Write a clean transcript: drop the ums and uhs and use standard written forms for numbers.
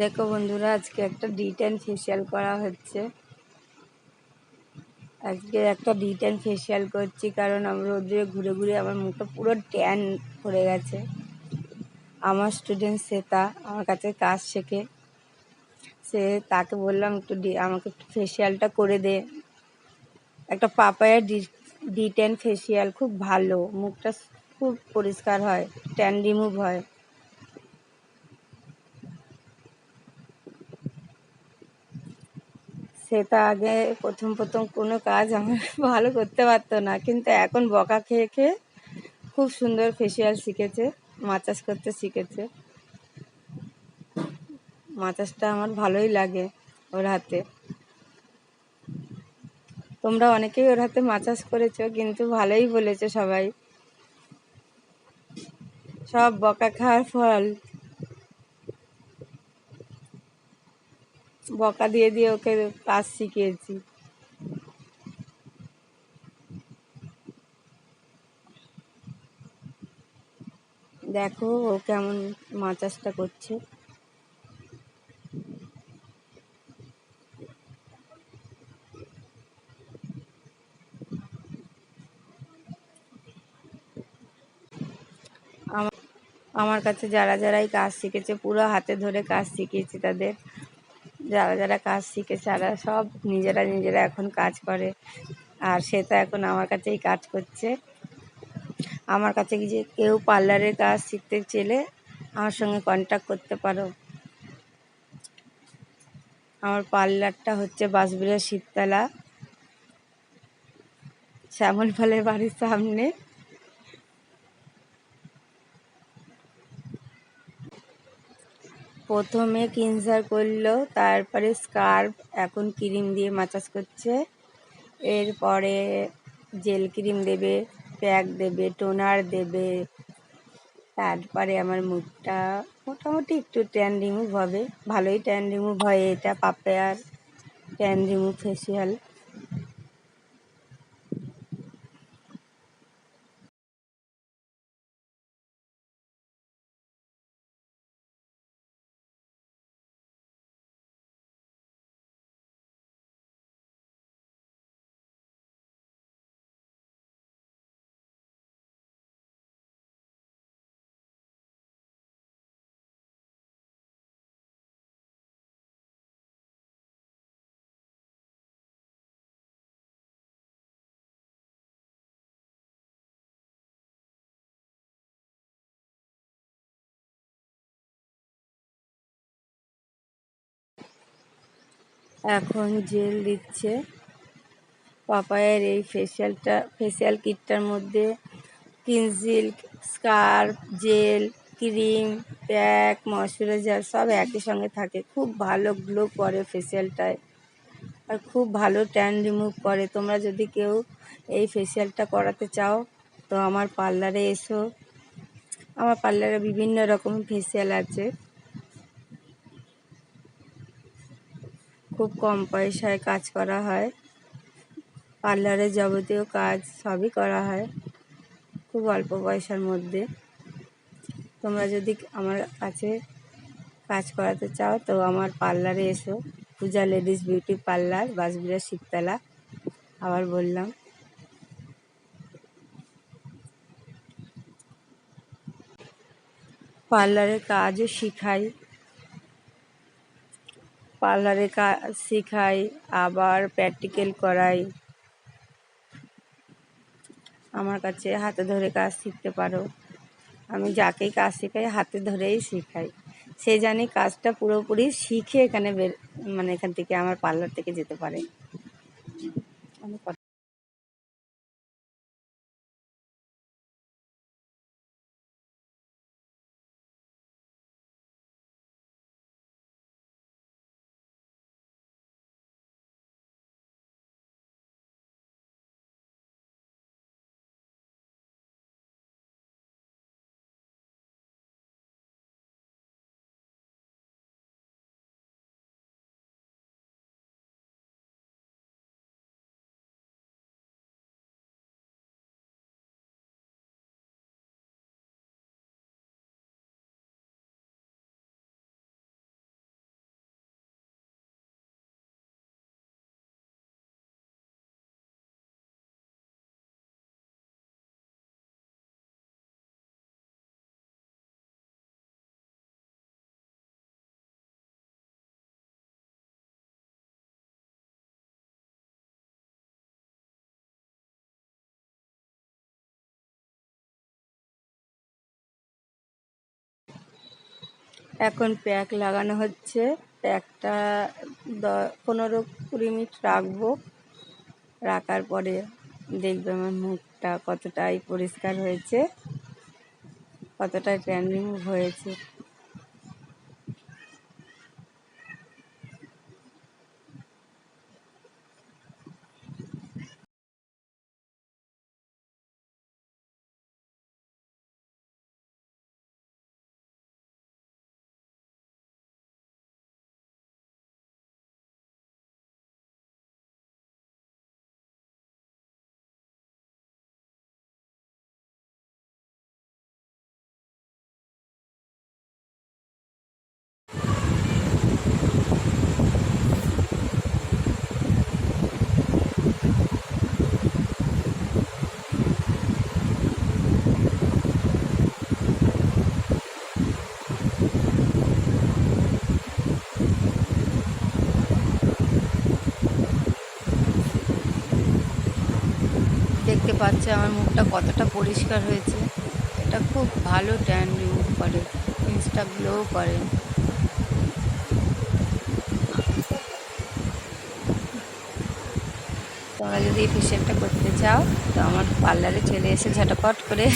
দেখো বন্ধুরা, আজকে একটা D10 ফেসিয়াল করা হচ্ছে। আজকে একটা D10 ফেসিয়াল করছি কারণ আমি রোদে ঘুরে ঘুরে আমার মুখটা পুরো ট্যান পড়ে গেছে। আমার স্টুডেন্ট শ্বেতা আমার কাছে কাজ শেখে, তাকে বললাম আমাকে একটু ফেসিয়ালটা করে দে। একটা পাপায়া D10 ফেসিয়াল খুব ভালো, মুখটা খুব পরিষ্কার হয়, ট্যান রিমুভ হয়। সেটা আগে প্রথম কোনো কাজ আমার ভালো করতে পারতো না, কিন্তু এখন বকা খেয়ে খেয়ে খুব সুন্দর ফেসিয়াল শিখেছে, মাসাজ করতে শিখেছে। মাসাজটা আমার ভালোই লাগে ওর হাতে। তোমরা অনেকেই ওর হাতে মাসাজ করেছো, কিন্তু ভালোই বলেছো সবাই। সব বকা খাওয়ার ফল। বকা দিয়ে দিয়ে ওকে কাজ শিখিয়েছি। দেখো ও কেমন মাসাজটা করছে। আমার কাছে যারাই কাজ শিখেছে, পুরো হাতে ধরে কাজ শিখিয়েছি তাদের। যারা কাজ শিখেছে তারা সব নিজেরা এখন কাজ করে, আর সেটা এখন আমার কাছেই কাজ করছে। আমার কাছে যে কেউ পার্লারের কাজ শিখতে চাইলে আমার সঙ্গে কন্ট্যাক্ট করতে পারো। আমার পার্লারটা হচ্ছে বাঁশবেড়িয়া শিবতলা, শ্যামল ফলের বাড়ির সামনে। প্রথমে ক্লিনজার করলো, তারপরে স্কার্ফ, এখন ক্রিম দিয়ে মাসাজ করছে। এরপরে জেল ক্রিম দেবে, প্যাক দেবে, টোনার দেবে। তারপরে আমার মুখটা মোটামুটি একটু ট্যান রিমুভ হবে, ভালোই ট্যান রিমুভ হয়। এটা পাপায়ার ট্যান রিমুভ ফেসিয়াল। এখন জেল দিচ্ছে। পাপায়ের এই ফেসিয়াল কিটটার মধ্যে ক্লিনজিল, scrub, gel, cream, pack, moisturiser সব একই সঙ্গে থাকে। খুব ভালো গ্লো করে ফেসিয়ালটায়, আর খুব ভালো ট্যান রিমুভ করে। তোমরা যদি কেউ এই ফেসিয়ালটা করাতে চাও তো আমার পার্লারে এসো। আমার পার্লারে বিভিন্ন রকম ফেসিয়াল আছে, খুব কম পয়সায় কাজ করা হয়। পার্লারে যাবতীয় কাজ সবই করা হয় খুব অল্প পয়সার মধ্যে। তোমরা যদি আমার কাছে কাজ করাতে চাও তো আমার পার্লারে এসো। Puja ladies beauty parlour, Bansberia Shibtala. আবার বললাম, পার্লারের কাজও শিখাই। পার্লারের কাজ শিখাই, আবার প্র্যাকটিক্যাল করাই। আমার কাছে হাতে ধরে কাজ শিখতে পারো। আমি যাকেই কাজ শেখাই হাতে ধরেই শেখাই, সে জানি কাজটা পুরোপুরি শিখে এখান থেকে আমার পার্লার থেকে যেতে পারে। এখন প্যাক লাগানো হচ্ছে। প্যাকটা 15-20 মিনিট রাখবো। রাখার পরে দেখবে আমার মুখটা কতটাই পরিষ্কার হয়েছে, কতটাই ট্যান রিমুভ হয়েছে। দেখতে পাচ্ছে আমার মুখটা কতটা পরিষ্কার হয়েছে। এটা খুব ভালো ট্যান রিমুভ করে, ইনস্টা গ্লো করে। তোমরা যদি এই ফেশিয়ালটা করতে চাও তো আমার পার্লারে চলে এসে ঝটপট করে